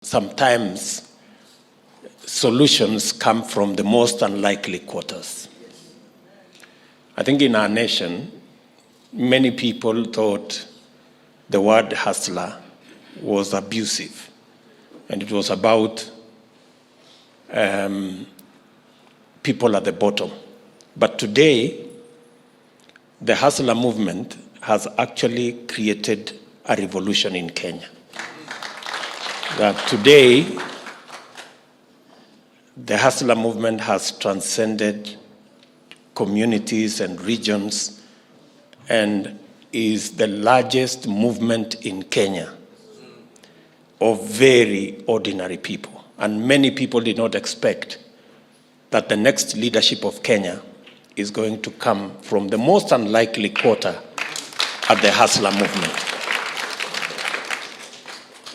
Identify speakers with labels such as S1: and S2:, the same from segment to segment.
S1: Sometimes solutions come from the most unlikely quarters. I think in our nation, many people thought the word hustler was abusive, and it was about people at the bottom. But today, the hustler movement has actually created a revolution in Kenya. That today, the hustler movement has transcended communities and regions and is the largest movement in Kenya of very ordinary people. And many people did not expect that the next leadership of Kenya is going to come from the most unlikely quarter at the hustler movement.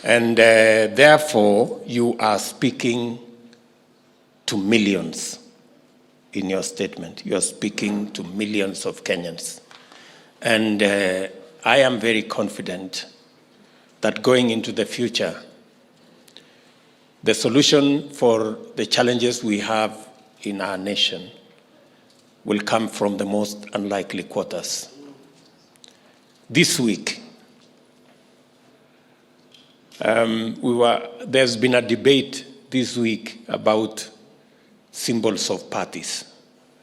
S1: And therefore, you are speaking to millions in your statement. You are speaking to millions of Kenyans. And I am very confident that going into the future, the solution for the challenges we have in our nation will come from the most unlikely quarters. This week, there's been a debate this week about symbols of parties.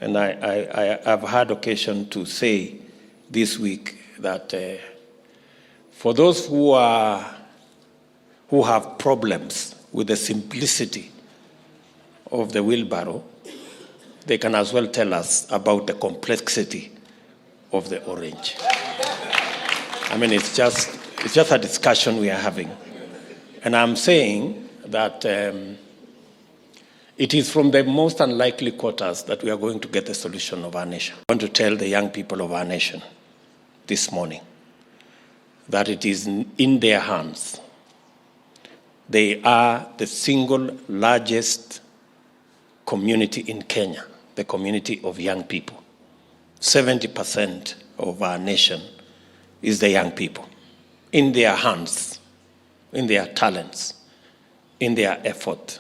S1: And I've had occasion to say this week that for those who have problems with the simplicity of the wheelbarrow, they can as well tell us about the complexity of the orange. I mean, it's just a discussion we are having. And I'm saying that it is from the most unlikely quarters that we are going to get the solution of our nation. I want to tell the young people of our nation this morning that it is in their hands. They are the single largest community in Kenya, the community of young people. 70% of our nation is the young people. In their hands, in their talents, in their effort,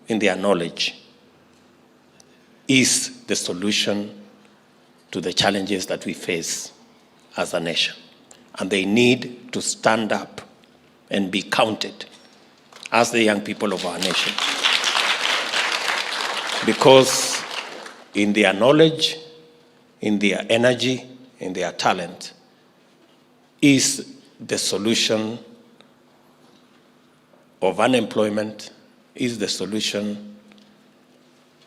S1: in their knowledge, is the solution to the challenges that we face as a nation. And they need to stand up and be counted as the young people of our nation. Because in their knowledge, in their energy, in their talent, is the solution of unemployment, is the solution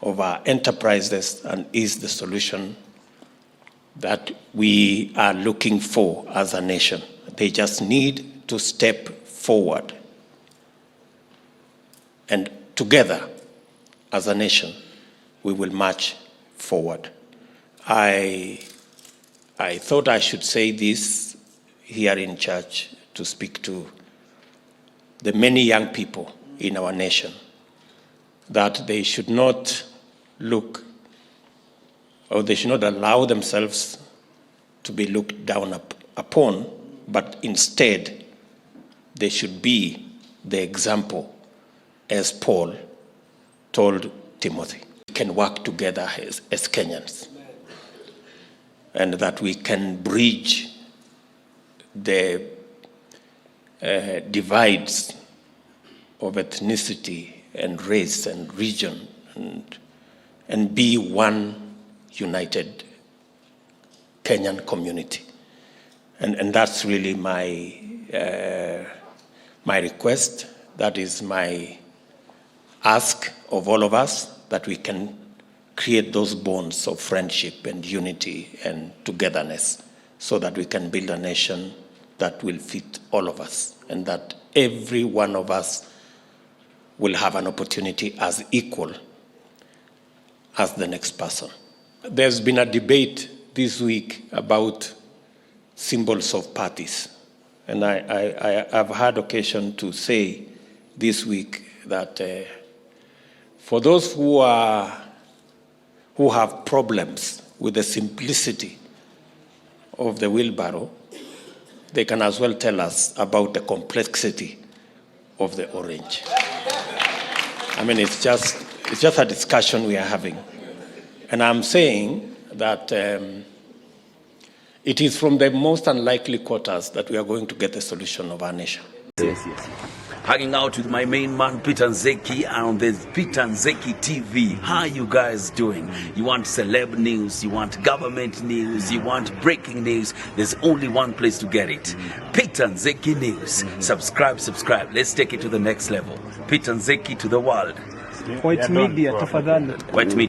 S1: of our enterprises, and is the solution that we are looking for as a nation. They just need to step forward. And together, as a nation, we will march forward. I thought I should say this here in church to speak to the many young people in our nation, that they should not look, or they should not allow themselves to be looked down upon, but instead they should be the example, as Paul told Timothy. We can work together as Kenyans, and that we can bridge the divides of ethnicity and race and region, and be one united Kenyan community. And that's really my request. That is my ask of all of us, that we can create those bonds of friendship and unity and togetherness, so that we can build a nation that will fit all of us, and that every one of us will have an opportunity as equal as the next person. There's been a debate this week about symbols of parties. And I've had occasion to say this week that for those who have problems with the simplicity of the wheelbarrow, they can as well tell us about the complexity of the orange. I mean, it's just a discussion we are having. And I'm saying that it is from the most unlikely quarters that we are going to get the solution of our nation.
S2: Yes. Hanging out with my main man Peter Nzeki on the Peter Nzeki TV. How are you guys doing? You want celeb news, you want government news, you want breaking news. There's only one place to get it. Peter Nzeki News. Subscribe. Let's take it to the next level. Peter Nzeki to the world.
S3: White media, tafadhali.
S2: White media.